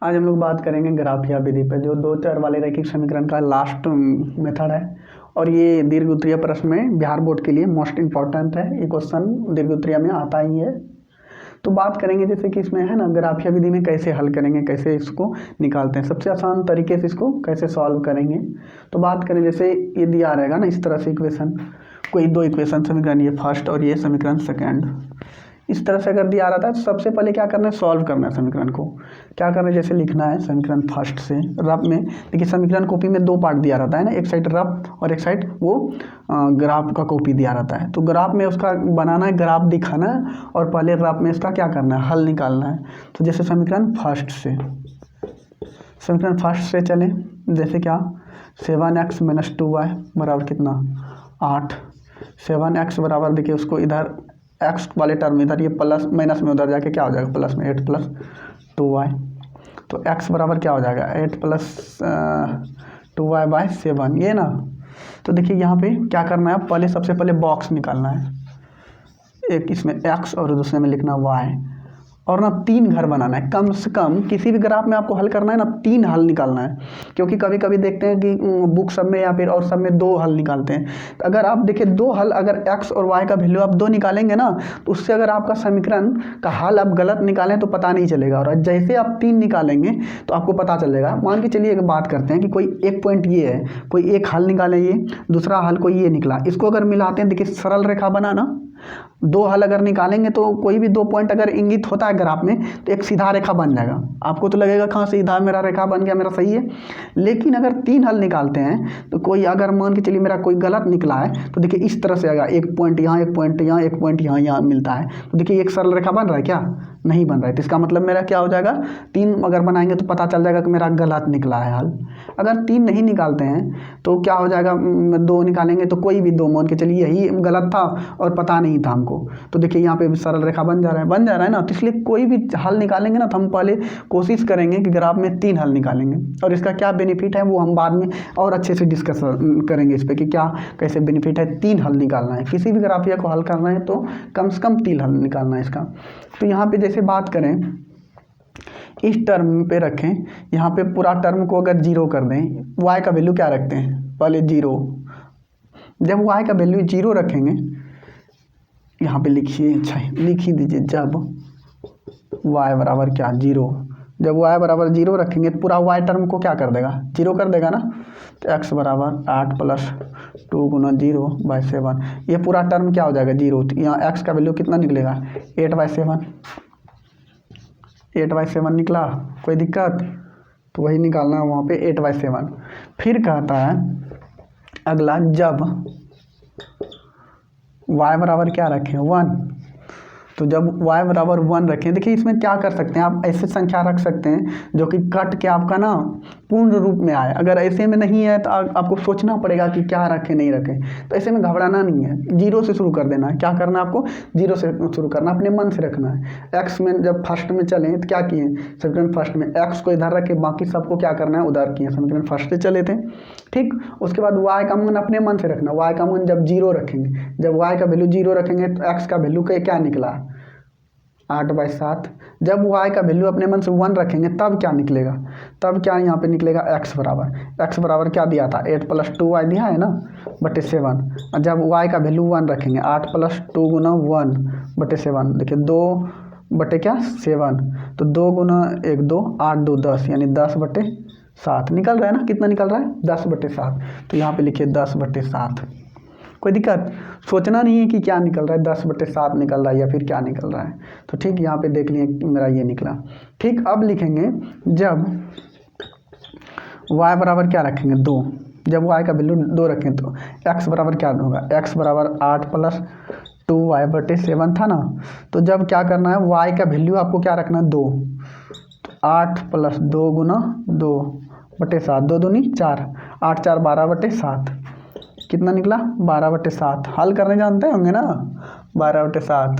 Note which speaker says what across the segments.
Speaker 1: आज हम लोग बात करेंगे ग्राफिया विधि पे, जो दो चर वाले रैखिक समीकरण का लास्ट मेथड है। और ये दीर्घ उत्तरीय प्रश्न में बिहार बोर्ड के लिए मोस्ट इम्पॉर्टेंट है। ये क्वेश्चन दीर्घ उत्तरीय में आता ही है। तो बात करेंगे जैसे कि इसमें है ना, ग्राफिया विधि में कैसे हल करेंगे, कैसे इसको निकालते हैं, सबसे आसान तरीके से इसको कैसे सॉल्व करेंगे। तो बात करें, जैसे ये दिया रहेगा ना इस तरह से इक्वेशन, कोई दो इक्वेशन समीकरण, ये फर्स्ट और ये समीकरण सेकेंड, इस तरह से अगर दिया रहता है तो सबसे पहले क्या करना है, सॉल्व करना है समीकरण को। क्या करना है, जैसे लिखना है समीकरण फर्स्ट से रफ में। देखिए समीकरण कॉपी में दो पार्ट दिया रहता है ना, एक साइड रफ और एक साइड वो ग्राफ का कॉपी दिया रहता है। तो ग्राफ में उसका बनाना है, ग्राफ दिखाना है, और पहले रफ में इसका क्या करना है, हल निकालना है। तो जैसे समीकरण फर्स्ट से चले, जैसे क्या 7x - 2y बराबर कितना 8। 7x बराबर, देखिए उसको इधर x वाले टर्म इधर, ये प्लस माइनस में उधर जाके क्या हो जाएगा, प्लस में 8 + 2y। तो x बराबर क्या हो जाएगा, 8 + 2y/7, ये ना। तो देखिए यहाँ पे क्या करना है, पहले सबसे पहले बॉक्स निकालना है, एक इसमें x और दूसरे में लिखना y, और ना 3 घर बनाना है कम से कम। किसी भी ग्राफ में आपको हल करना है ना, 3 हल निकालना है। क्योंकि कभी कभी देखते हैं कि बुक सब में या फिर और सब में 2 हल निकालते हैं। तो अगर आप देखिए 2 हल, अगर x और y का वैल्यू आप 2 निकालेंगे ना, तो उससे अगर आपका समीकरण का हल आप गलत निकालें तो पता नहीं चलेगा। और जैसे आप 3 निकालेंगे तो आपको पता चलेगा। मान के चलिए एक बात करते हैं कि कोई एक पॉइंट ये है, कोई एक हल निकाले, ये दूसरा हल कोई ये निकला, इसको अगर मिलाते हैं, देखिए सरल रेखा बनाना, 2 हल अगर निकालेंगे तो कोई भी 2 पॉइंट अगर इंगित होता है ग्राफ में तो एक सीधा रेखा बन जाएगा। आपको तो लगेगा कहाँ सीधा, मेरा रेखा बन गया, मेरा सही है। लेकिन अगर 3 हल निकालते हैं तो कोई अगर मान के चलिए मेरा कोई गलत निकला है, तो देखिए इस तरह से आएगा, एक पॉइंट यहाँ, एक पॉइंट यहाँ, एक पॉइंट यहाँ, यहाँ मिलता है। तो देखिए एक सरल रेखा बन रहा है क्या, नहीं बन रहा है। तो इसका मतलब मेरा क्या हो जाएगा, 3 अगर बनाएंगे तो पता चल जाएगा कि मेरा गलत निकला है हल। अगर 3 नहीं निकालते हैं तो क्या हो जाएगा, 2 निकालेंगे तो कोई भी 2 मान के चलिए यही गलत था और पता नहीं था हमको, तो देखिए यहाँ पे भी सरल रेखा बन जा रहा है ना। तो इसलिए कोई भी हल निकालेंगे ना, तो हम पहले कोशिश करेंगे कि ग्राफ में 3 हल निकालेंगे। और इसका क्या बेनिफिट है वो हम बाद में और अच्छे से डिस्कस करेंगे इस पर, कि क्या कैसे बेनिफिट है। 3 हल निकालना है, किसी भी ग्राफिया को हल करना है तो कम से कम 3 हल निकालना है इसका। तो यहाँ पे जैसे बात करें, इस टर्म पे रखें, यहाँ पे पूरा टर्म को अगर 0 कर दें, y का वैल्यू क्या रखते हैं, पहले 0। जब y का वैल्यू 0 रखेंगे, यहाँ पे लिखिए, अच्छा लिख ही दीजिए, जब y बराबर क्या 0, जब y बराबर 0 रखेंगे तो पूरा y टर्म को क्या कर देगा, 0 कर देगा ना। तो x बराबर 8 + 2 × 0/7, ये पूरा टर्म क्या हो जाएगा 0। तो यहाँ x का वैल्यू कितना निकलेगा, 8/7 निकला, कोई दिक्कत, तो वही निकालना है वहाँ पे 8/7। फिर कहता है अगला, जब y बराबर क्या रखें 1, तो जब y बराबर 1 रखें, देखिए इसमें क्या कर सकते हैं आप, ऐसे संख्या रख सकते हैं जो कि कट के आपका ना पूर्ण रूप में आए। अगर ऐसे में नहीं है तो आपको सोचना पड़ेगा कि क्या रखें नहीं रखें। तो ऐसे में घबराना नहीं है, 0 से शुरू कर देना है। क्या करना है आपको, 0 से शुरू करना, अपने मन से रखना है। x में जब फर्स्ट में चलें तो क्या किए, समीकरण फर्स्ट में x को इधर रखे, बाकी सबको क्या करना है उधर किए, समीकरण फर्स्ट से चले थे, ठीक। उसके बाद y का मान अपने मन से रखना, y का मान जब 0 रखेंगे, जब y का वैल्यू 0 रखेंगे तो x का वैल्यू क्या निकला 8/7। जब y का वैल्यू अपने मन से 1 रखेंगे तब क्या निकलेगा, तब क्या यहाँ पे निकलेगा, x बराबर क्या दिया था, 8 + 2y दिया है ना, /7। जब y का वैल्यू 1 रखेंगे, 8 + 2 × 1/7, देखिए 2/7, तो 2 × 1 2, 8 2 10, यानी 10/7 निकल रहा है ना। कितना निकल रहा है, 10/7। तो यहाँ पे लिखिए 10/7। कोई दिक्कत, सोचना नहीं है कि क्या निकल रहा है, 10/7 निकल रहा है या फिर क्या निकल रहा है। तो ठीक, यहाँ पे देख लिए मेरा ये निकला। ठीक, अब लिखेंगे जब y बराबर क्या रखेंगे 2, जब y का वैल्यू 2 रखें तो x बराबर क्या होगा, x बराबर 8 + 2y/7 था ना। तो जब क्या करना है, y का वैल्यू आपको क्या रखना है 2, तो 8 + 2 × 2/7, 2 दूनी 4, 8 4 12/7, कितना निकला 12/7। हल करने जानते होंगे ना, 12/7।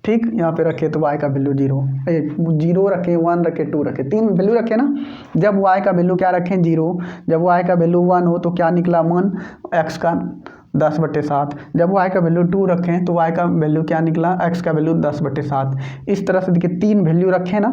Speaker 1: ठीक, यहाँ पे रखे तो y का वैल्यू 0 रखें, 1 रखें, 2 रखें, 3 वैल्यू रखें ना। जब y का वैल्यू क्या रखें 0, जब y का वैल्यू 1 हो तो क्या निकला मान x का, 10/7। जब y का वैल्यू 2 रखें तो y का वैल्यू क्या निकला, x का वैल्यू 10/7। इस तरह से देखिए 3 वैल्यू रखें ना,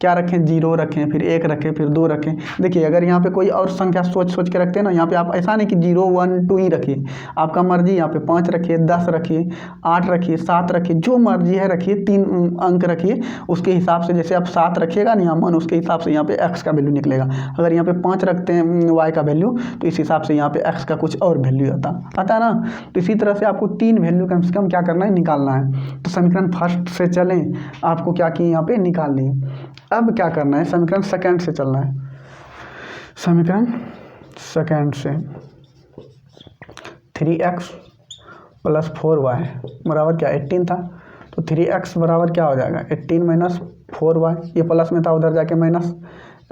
Speaker 1: क्या रखें, 0 रखें, फिर 1 रखें, फिर 2 रखें। देखिए अगर यहाँ पे कोई और संख्या सोच के रखते हैं ना, यहाँ पे आप ऐसा नहीं कि 0 1 2 ही रखिए, आपका मर्जी। यहाँ पे 5 रखिए, 10 रखिए, 8 रखिए, 7 रखिए, जो मर्जी है रखिए, 3 अंक रखिए। उसके हिसाब से जैसे आप 7 रखिएगा ना मन, उसके हिसाब से यहाँ पे x का वैल्यू निकलेगा। अगर यहाँ पे 5 रखते हैं y का वैल्यू, तो इस हिसाब से यहाँ पे x का कुछ और वैल्यू आता है ना। तो इसी तरह से आपको 3 वैल्यू कम से कम क्या करना है, निकालना है। तो समीकरण फर्स्ट से चलें, आपको क्या किए यहाँ पे निकाल लिए। अब क्या करना है, समीकरण सेकंड से चलना है। समीकरण सेकंड से 3x + 4y बराबर क्या, 18 था। तो 3x बराबर क्या हो जाएगा, 18 - 4y, ये प्लस में था उधर जाके माइनस।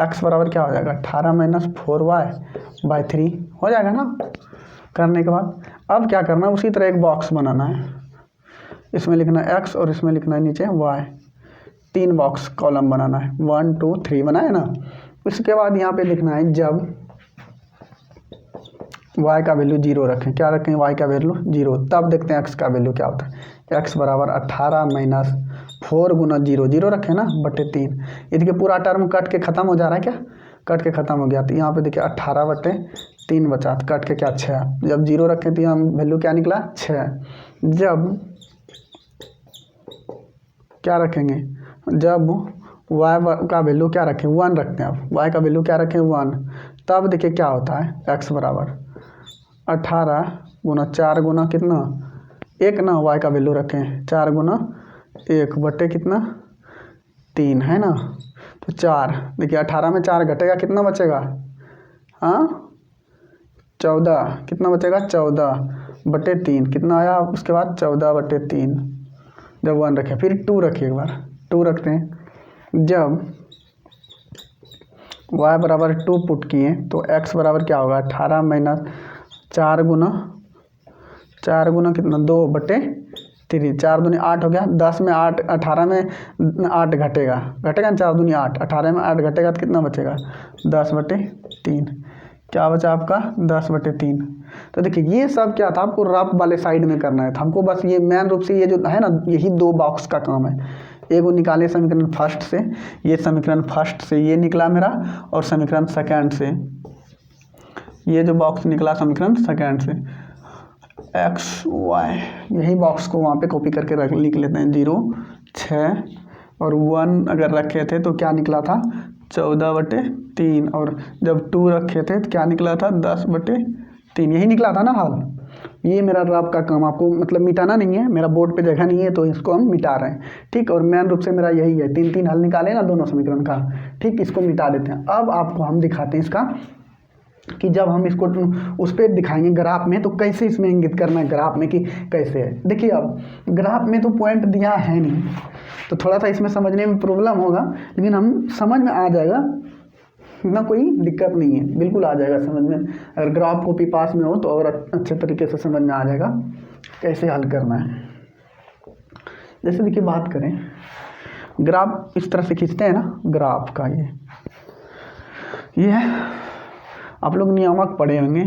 Speaker 1: x बराबर क्या हो जाएगा, 18 - 4y/3 हो जाएगा ना। करने के बाद अब क्या करना है, उसी तरह एक बॉक्स बनाना है। इसमें लिखना है x और इसमें लिखना है नीचे y। 3 बॉक्स कॉलम बनाना है, 1 2 3 बनाए ना। उसके बाद यहाँ पे लिखना है जब y का वैल्यू 0 रखें, क्या रखें, y का वैल्यू 0, तब देखते हैं x का वैल्यू क्या होता है। x बराबर 18 - 4 × 0, 0 रखें ना /3। ये देखिए पूरा टर्म कट के ख़त्म हो जा रहा है, क्या कट के ख़त्म हो गया। तो यहाँ पे देखिए 18/3 बचा, तो कट के क्या 6। जब 0 रखें तो यहाँ वैल्यू क्या निकला, 6। जब क्या रखेंगे, जब y का वैल्यू क्या रखें, 1 रखते हैं। अब y का वैल्यू क्या रखें, 1, तब देखिए क्या होता है, x बराबर 18 × 4 × कितना, 1 ना। y का वैल्यू रखें 4 × 1 बटे कितना, 3 है ना। तो 4, देखिए 18 में 4 घटेगा, कितना बचेगा, हाँ 14, कितना बचेगा, 14/3, कितना आया उसके बाद 14/3। जब 1 रखें, फिर 2 रखिए, एक बार 2 रखते हैं। जब y बराबर 2 पुट किए तो x बराबर क्या होगा, 18 - 4 × कितना, 2/3, 4 दूनी 8 हो गया। 10 में 8, 18 में 8 घटेगा ना, 4 दूनी 8, 18 में 8 घटेगा तो कितना बचेगा, 10/3। क्या बचा आपका, 10/3। तो देखिए ये सब क्या था, आपको रफ वाले साइड में करना है। हमको बस ये मेन रूप से ये जो है ना, यही 2 बॉक्स का काम है। एगो निकाले समीकरण फर्स्ट से, ये समीकरण फर्स्ट से ये निकला मेरा, और समीकरण सेकंड से ये जो बॉक्स निकला समीकरण सेकंड से, x y, यही बॉक्स को वहाँ पे कॉपी करके लिख लेते हैं। 0 6 और 1 अगर रखे थे तो क्या निकला था, 14/3, और जब 2 रखे थे तो क्या निकला था, 10/3, यही निकला था ना हाल। ये मेरा रफ का काम, आपको मतलब मिटाना नहीं है, मेरा बोर्ड पे जगह नहीं है तो इसको हम मिटा रहे हैं, ठीक। और मेन रूप से मेरा यही है, 3 हल निकाले ना दोनों समीकरण का, ठीक। इसको मिटा देते हैं। अब आपको हम दिखाते हैं इसका, कि जब हम इसको उस पर दिखाएंगे ग्राफ में, तो कैसे इसमें इंगित करना है ग्राफ में कि कैसे है। देखिए अब ग्राफ में तो पॉइंट दिया है नहीं, तो थोड़ा सा इसमें समझने में प्रॉब्लम होगा, लेकिन हम समझ में आ जाएगा ना, कोई दिक्कत नहीं है, बिल्कुल आ जाएगा समझ में। अगर ग्राफ कॉपी पास में हो तो और अच्छे तरीके से समझ में आ जाएगा कैसे हल करना है। जैसे देखिए बात करें, ग्राफ इस तरह से खींचते हैं ना, ग्राफ का ये आप लोग नियामक पढ़े होंगे,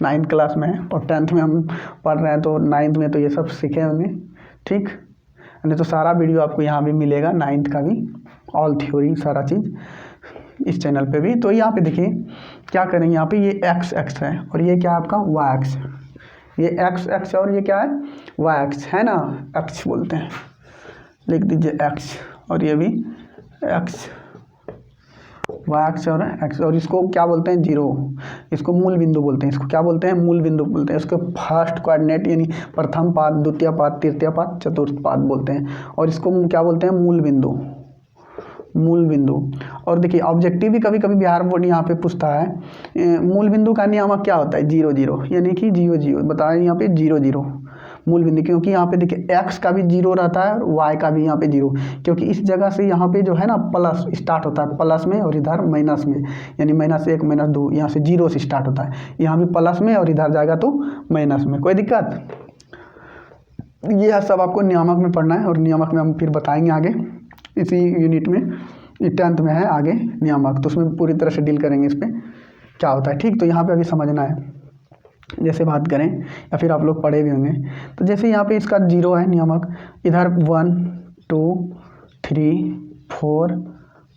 Speaker 1: 9th क्लास में, और 10th में हम पढ़ रहे हैं तो 9th में तो ये सब सीखे होंगे, ठीक। नहीं तो सारा वीडियो आपको यहाँ भी मिलेगा, 9th का भी, ऑल थ्योरी सारा चीज़ इस चैनल पे भी। तो यहाँ पे देखिए क्या करेंगे, यहाँ पे ये x है और ये क्या है आपका y, ये x और ये क्या है y है ना, x बोलते हैं, लिख दीजिए x, और ये भी x, y और x, और इसको क्या बोलते हैं, 0, इसको मूल बिंदु बोलते हैं। इसको क्या बोलते हैं, मूल बिंदु बोलते हैं। इसको फर्स्ट कोऑर्डिनेट यानी प्रथम पाद, द्वितीय पाद, तृतीय पाद, चतुर्थ पाद बोलते हैं। और इसको क्या बोलते हैं, मूल बिंदु, मूल बिंदु। और देखिए ऑब्जेक्टिव भी कभी कभी बिहार बोर्ड यहाँ पे पूछता है, मूल बिंदु का नियामक क्या होता है, 0 0, यानी कि 0 0 बताएं यहाँ पे 0 0 मूल बिंदु, क्योंकि यहाँ पे देखिए x का भी 0 रहता है और y का भी यहाँ पे 0, क्योंकि इस जगह से यहाँ पे जो है ना प्लस स्टार्ट होता है, प्लस में, और इधर माइनस में, यानी -1 -2, यहाँ से 0 से स्टार्ट होता है, यहाँ भी प्लस में और इधर जाएगा तो माइनस में। कोई दिक्कत, ये सब आपको नियामक में पढ़ना है, और नियामक में हम फिर बताएंगे आगे इसी यूनिट में, 10th में है आगे नियामक, तो उसमें पूरी तरह से डील करेंगे इस पर क्या होता है, ठीक। तो यहाँ पे अभी समझना है जैसे बात करें या फिर आप लोग पढ़े भी होंगे, तो जैसे यहाँ पे इसका 0 है नियामक, इधर 1 2 3 4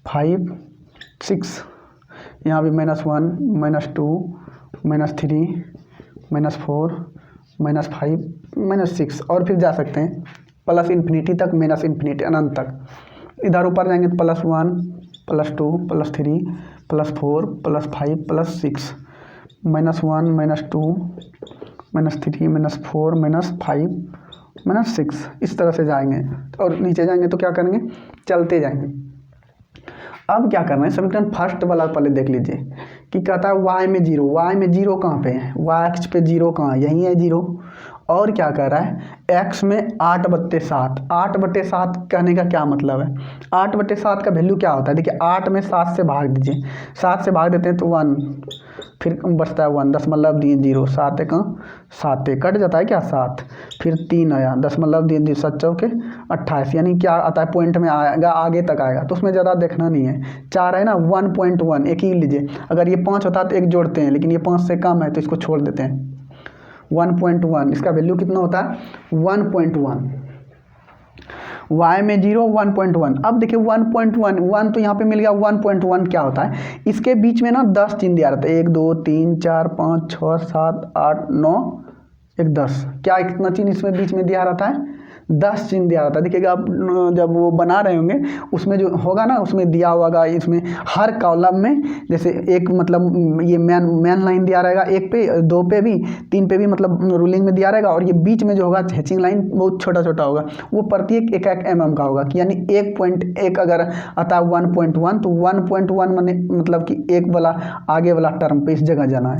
Speaker 1: 5 6, यहाँ भी -1 -2 -3 -4 -5 -6, और फिर जा सकते हैं प्लस इन्फिनिटी तक, माइनस इन्फिनिटी अनंत तक। इधर ऊपर जाएंगे तो +1 +2 +3 +4 +5 +6, -1 -2 -3 -4 -5 -6, इस तरह से जाएंगे। और नीचे जाएंगे तो क्या करेंगे, चलते जाएंगे। अब क्या करना है, समीकरण फर्स्ट वाला पहले देख लीजिए कि कहता है y में 0, y में 0 कहाँ पे है, y अक्ष पे 0 कहाँ है, यहीं है 0। और क्या कर रहा है, x में 8/7, 8/7 कहने का क्या मतलब है, 8/7 का वैल्यू क्या होता है, देखिए 8 में 7 से भाग दीजिए, 7 से भाग देते हैं तो 1, फिर बचता है 1, 0, 7 एक 7 कट जाता है क्या 7, फिर 3 आया, 7 चौके 28, यानी क्या आता है, पॉइंट में आएगा, आगे तक आएगा, तो उसमें ज़्यादा देखना नहीं है। 4 है ना, 1.1 एक ही लीजिए, अगर ये 5 होता तो एक जोड़ते हैं, लेकिन ये 5 से कम है तो इसको छोड़ देते हैं। 1.1 इसका वैल्यू कितना होता है 1.1, y में 0 1.1। अब देखिए 1.1 तो यहाँ पे मिल गया, 1.1 क्या होता है, इसके बीच में ना 10 चिन्ह दिया रहता है, 1 2 3 4 5 6 7 8 9 1 10, क्या कितना चिन्ह इसमें बीच में दिया रहता है, 10 चिन्ह दिया रहता है। देखिएगा आप जब वो बना रहे होंगे उसमें जो होगा ना, उसमें दिया होगा, इसमें हर कॉलम में जैसे एक मतलब ये मैन लाइन दिया रहेगा, 1 पे 2 पे भी 3 पे भी मतलब रूलिंग में दिया रहेगा, और ये बीच में जो होगा हैचिंग लाइन बहुत छोटा छोटा होगा, वो प्रत्येक 1 mm का होगा, कि यानी 1.1 अगर आता है 1.1 तो 1.1 माने मतलब कि एक वाला आगे वाला टर्म पे इस जगह जाना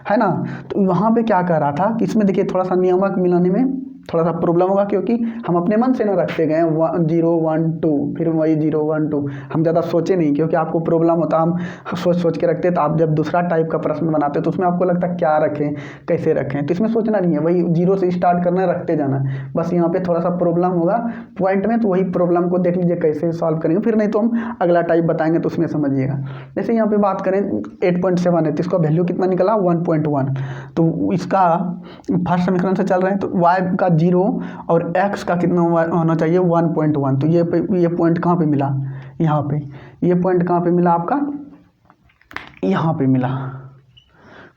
Speaker 1: है ना। तो वहाँ पे क्या कर रहा था कि इसमें देखिए थोड़ा सा नियामक मिलाने में थोड़ा सा प्रॉब्लम होगा, क्योंकि हम अपने मन से ना रखते गए 0 1 2, फिर वही 0 1 2, हम ज़्यादा सोचे नहीं, क्योंकि आपको प्रॉब्लम होता, हम सोच के रखते, तो आप जब दूसरा टाइप का प्रश्न बनाते तो उसमें आपको लगता क्या रखें कैसे रखें, तो इसमें सोचना नहीं है, वही 0 से स्टार्ट करना है, रखते जाना है। बस यहाँ पे थोड़ा सा प्रॉब्लम होगा पॉइंट में, तो वही प्रॉब्लम को देख लीजिए कैसे सॉल्व करेंगे, फिर नहीं तो हम अगला टाइप बताएंगे तो उसमें समझिएगा। जैसे यहाँ पे बात करें 8.7 है, तो इसका वैल्यू कितना निकला 1.1, तो इसका फर्स्ट समीकरण से चल रहे हैं, तो y का 0 और x का कितना होना चाहिए 1.1, तो ये पॉइंट कहाँ पे मिला, यहाँ पे, ये पॉइंट कहाँ पे मिला आपका, यहाँ पे मिला,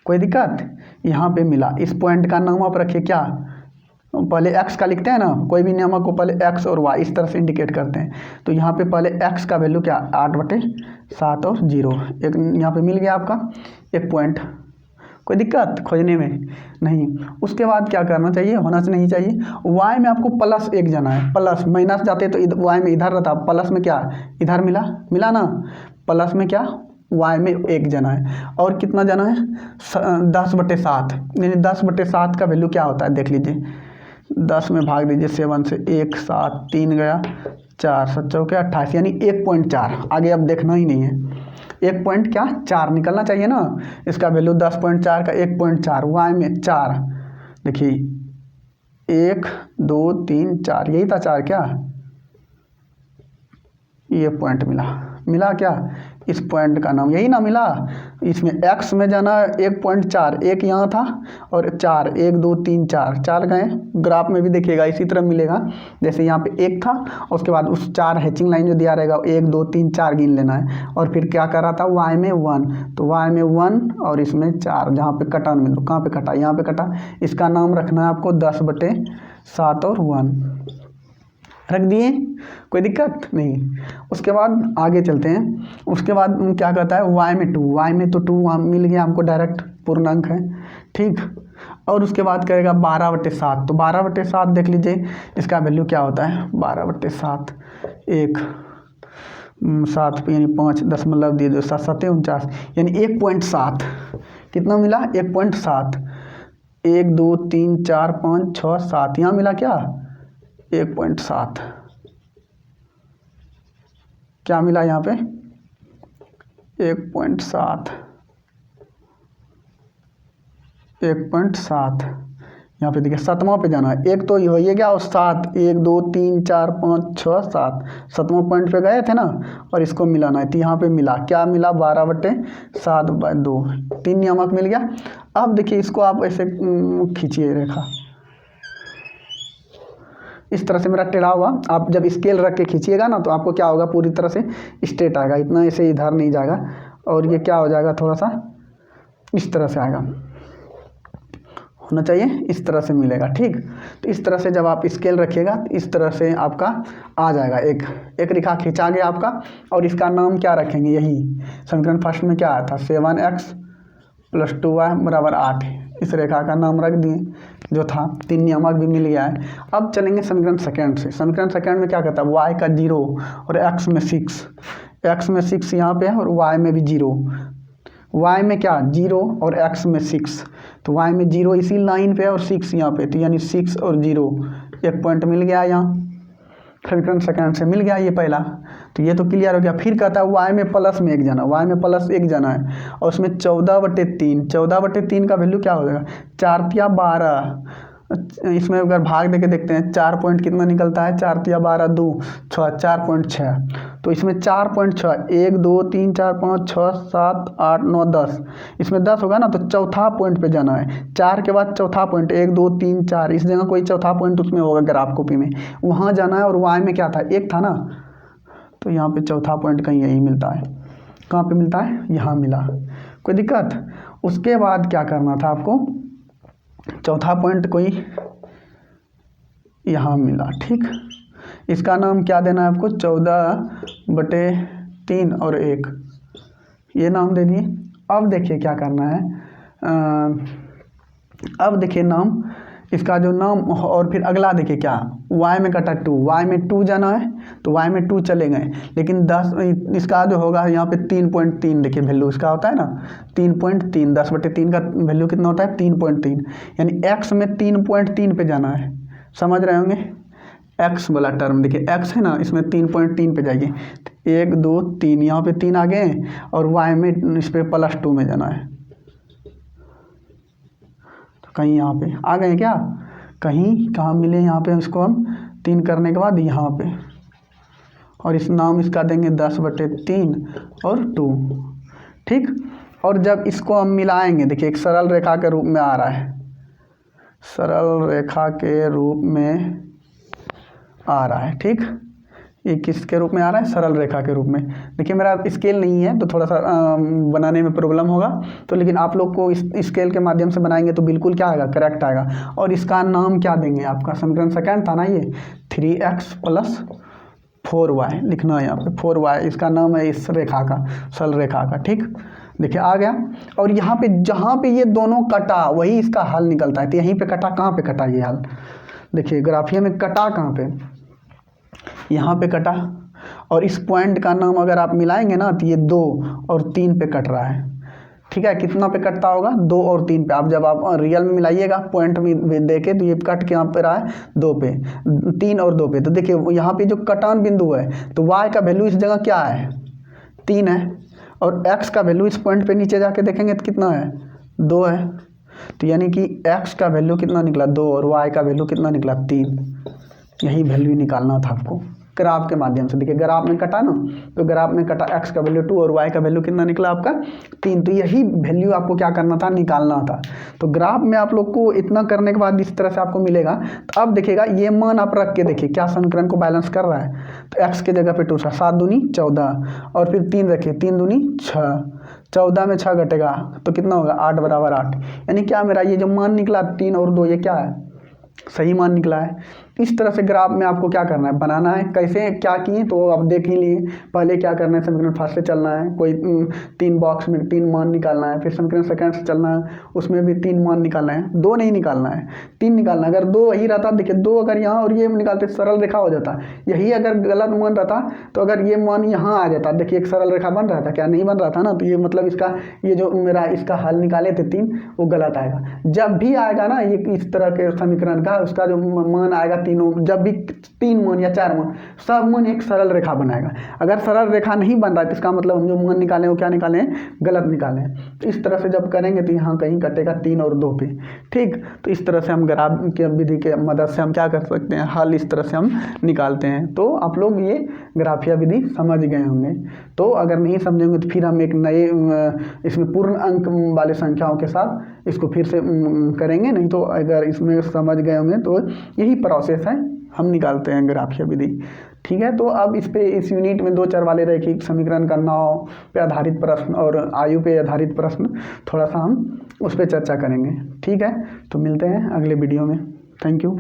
Speaker 1: कोई दिक्कत, यहाँ पे मिला। इस पॉइंट का नाम आप रखिए क्या, पहले x का लिखते हैं ना, कोई भी नियामक को पहले x और y इस तरह से इंडिकेट करते हैं, तो यहाँ पे पहले x का वैल्यू क्या 8/7 और 0, एक यहाँ पे मिल गया आपका एक पॉइंट, कोई दिक्कत खोजने में नहीं। उसके बाद क्या करना चाहिए, होना नहीं चाहिए, y में आपको +1 जाना है, प्लस माइनस जाते तो y में इधर रहता, प्लस में क्या इधर मिला ना, प्लस में क्या y में 1 जाना है, और कितना जाना है 10/7, यानी 10/7 का वैल्यू क्या होता है देख लीजिए, 10 में भाग दीजिए 7 से, 1 7 3 गया 4 7 चौके 28, यानी 1.4, आगे अब देखना ही नहीं है, 1.4 निकलना चाहिए ना, इसका वैल्यू 10.4 का 1.4, y में 4, देखिए 1 2 3 4, यही था 4 क्या, ये पॉइंट मिला क्या, इस पॉइंट का नाम यही ना मिला। इसमें x में जाना 1.4, 1 यहाँ था और 4, 1 2 3 4 गए, ग्राफ में भी देखिएगा इसी तरह मिलेगा, जैसे यहाँ पे 1 था, उसके बाद उस 4 हैचिंग लाइन जो दिया रहेगा 1 2 3 4 गिन लेना है, और फिर क्या कर रहा था y में 1, तो y में 1 और इसमें 4, जहाँ पे कटा मिल, कहाँ पे कटा, यहाँ पे कटा, इसका नाम रखना है आपको 10/7 और 1 रख दिए, कोई दिक्कत नहीं। उसके बाद आगे चलते हैं, उसके बाद क्या कहता है y में 2 वहाँ मिल गया हमको, डायरेक्ट पूर्णांक है, ठीक। और उसके बाद करेगा 12/7, तो 12/7 देख लीजिए इसका वैल्यू क्या होता है, 12/7 1 7 यानी 5 दशमलव दिए 2 7 7 49, यानी 1.7, कितना मिला 1.7, 1 2 3 4 5 6 7, यहाँ मिला क्या 1.7, क्या मिला यहाँ पे 1.7, यहाँ पे देखिए 7वां पे जाना है। एक तो ये गया और 7, 1 2 3 4 5 6 7, 7वां पॉइंट पे गए थे ना और इसको मिलाना है। तो यहाँ पे मिला, क्या मिला, 12/7/2, 3 नियामक मिल गया। अब देखिए इसको आप ऐसे खींचिए रेखा, इस तरह से मेरा टेढ़ा हुआ। आप जब स्केल रख के खींचिएगा ना तो आपको क्या होगा, पूरी तरह से स्ट्रेट आएगा, इतना ऐसे इधर नहीं जाएगा। और ये क्या हो जाएगा, थोड़ा सा इस तरह से आएगा, होना चाहिए इस तरह से मिलेगा। ठीक, तो इस तरह से जब आप स्केल रखिएगा तो इस तरह से आपका आ जाएगा। एक रेखा खींचा गया आपका, और इसका नाम क्या रखेंगे, यही समीकरण फर्स्ट में क्या आया था, 7x + 2y = 8। इस रेखा का नाम रख दिए जो था, 3 नियामक भी मिल गया है। अब चलेंगे समीकरण सेकंड से। समीकरण सेकंड में क्या कहता है, y का 0 और x में 6, x में 6 यहाँ पे है और y में भी 0। y में क्या 0 और x में 6, तो y में 0 इसी लाइन पे है और 6 यहाँ पे, तो यानी 6 और 0, एक पॉइंट मिल गया यहाँ समीकरण सेकंड से मिल गया ये पहला। तो ये तो क्लियर हो गया। फिर कहता है y में प्लस में 1 जाना, y में प्लस 1 जाना है और उसमें 14/3, 14/3 का वैल्यू क्या हो जाएगा, 4 तिया 12। इसमें अगर भाग देके देखते हैं 4 पॉइंट कितना निकलता है, 4 तिया 12 2 6, 4.6। तो इसमें 4.6, 1 2 3 4 5 6 7 8 9 10, इसमें 10 होगा ना, तो चौथा पॉइंट पे जाना है। 4 के बाद चौथा पॉइंट, 1 2 3 4, इस जगह कोई चौथा पॉइंट उसमें होगा ग्राफ कॉपी में, वहाँ जाना है। और y में क्या था, 1 था ना, तो यहाँ पे चौथा पॉइंट कहीं यही मिलता है। कहाँ पे मिलता है, यहाँ मिला, कोई दिक्कत। उसके बाद क्या करना था आपको, चौथा पॉइंट कोई यहाँ मिला। ठीक, इसका नाम क्या देना है आपको, 14/3 और 1, ये नाम दे दिए। अब देखिए क्या करना है, अब देखिए नाम, इसका जो नाम, और फिर अगला देखिए क्या, y में कटा 2, y में 2 जाना है तो y में 2 चले गए, लेकिन 10 इसका जो होगा यहाँ पे 3.3, देखिए वैल्यू इसका होता है ना 3.3, 10/3 का वैल्यू कितना होता है 3.3, यानी x में 3.3 पे जाना है, समझ रहे होंगे। x वाला टर्म देखिए, x है ना, इसमें 3.3 पे जाइए, 1 2 3, यहाँ पे 3 आ गए और y में इस पर +2 में जाना है। कहीं यहाँ पे आ गए क्या, कहीं कहाँ मिले, यहाँ पे इसको हम 3 करने के बाद यहाँ पे, और इस नाम इसका देंगे 10/3 और 2। ठीक, और जब इसको हम मिलाएंगे, देखिए एक सरल रेखा के रूप में आ रहा है, सरल रेखा के रूप में आ रहा है। ठीक, ये किसके रूप में आ रहा है, सरल रेखा के रूप में। देखिए मेरा स्केल नहीं है तो थोड़ा सा बनाने में प्रॉब्लम होगा, तो लेकिन आप लोग को इस स्केल के माध्यम से बनाएंगे तो बिल्कुल क्या आएगा, करेक्ट आएगा। और इसका नाम क्या देंगे, आपका समीकरण सेकंड था ना ये, 3x + 4y लिखना है यहाँ पे, 4y इसका नाम है इस रेखा का, सरल रेखा का। ठीक, देखिए आ गया। और यहाँ पे जहाँ पे ये दोनों कटा वही इसका हल निकलता है। तो यहीं पे कटा, कहाँ पे कटा ये हल, देखिए ग्राफिया में कटा कहाँ पे, यहाँ पे कटा। और इस पॉइंट का नाम अगर आप मिलाएंगे ना तो ये 2 और 3 पे कट रहा है। ठीक है, कितना पे कटता होगा, 2 और 3 पे। आप जब आप रियल में मिलाइएगा पॉइंट में देखे तो ये कट के यहाँ पे रहा है 2 पे, 3 और 2 पे। तो देखिए यहाँ पे जो कटान बिंदु है तो y का वैल्यू इस जगह क्या है, 3 है, और x का वैल्यू इस पॉइंट पे नीचे जाके देखेंगे तो कितना है, 2 है। तो यानी कि x का वैल्यू कितना निकला, 2, और y का वैल्यू कितना निकला, 3। यही वैल्यू निकालना था आपको ग्राफ के माध्यम से। देखिए ग्राफ में कटा ना, तो ग्राफ में कटा, x का वैल्यू 2 और y का वैल्यू कितना निकला आपका, 3। तो यही वैल्यू आपको क्या करना था, निकालना था। तो ग्राफ में आप लोग को इतना करने के बाद इस तरह से आपको मिलेगा। तो अब देखिएगा ये मान आप रख के देखिए क्या समीकरण को बैलेंस कर रहा है। तो x के जगह पे 2, 7 दूनी 14, और फिर 3 रखिए, 3 दूनी 6, 14 में 6 घटेगा तो कितना होगा, 8 = 8। यानी क्या मेरा ये जो मान निकला 3 और 2, ये क्या है, सही मान निकला है। इस तरह से ग्राफ में आपको क्या करना है, बनाना है। कैसे क्या किए तो आप देख ही लिए। पहले क्या करना है, समीकरण फर्स्ट से चलना है, कोई 3 बॉक्स में 3 मान निकालना है। फिर समीकरण सेकंड से चलना है, उसमें भी 3 मान निकालना है, 2 नहीं निकालना है, 3 निकालना है। अगर 2 वही रहता, देखिए 2 अगर यहाँ और ये निकालते सरल रेखा हो जाता। यही अगर गलत मान रहता तो अगर ये मान यहाँ आ जाता, देखिए एक सरल रेखा बन रहा था, क्या नहीं बन रहा था ना। तो ये मतलब इसका ये जो मेरा इसका हल निकाले थे 3, वो गलत आएगा। जब भी आएगा ना ये इस तरह के समीकरण का, उसका जो मान आएगा तीनों, जब भी 3 मान या 4 मान, सब मान एक सरल रेखा बनाएगा। अगर सरल रेखा नहीं बन रहा है तो इसका मतलब हम जो मान निकालें वो क्या निकालें, गलत निकालें। तो इस तरह से जब करेंगे तो यहाँ कहीं कटेगा 3 और 2 पे। ठीक, तो इस तरह से हम ग्राफ की विधि के मदद से हम क्या कर सकते हैं, हल इस तरह से हम निकालते हैं। तो आप लोग ये ग्राफिया विधि समझ गए होंगे। तो अगर नहीं समझेंगे तो फिर हम एक नए इसमें पूर्ण अंक वाले संख्याओं के साथ इसको फिर से करेंगे। नहीं तो अगर इसमें समझ गए होंगे तो यही प्रोसेस है, हम निकालते हैं ग्राफिया विधि। ठीक है, तो अब इस यूनिट में 2 चर वाले रैखिक समीकरण का नाव पे आधारित प्रश्न और आयु पे आधारित प्रश्न थोड़ा सा हम उस पर चर्चा करेंगे। ठीक है, तो मिलते हैं अगले वीडियो में। Thank you.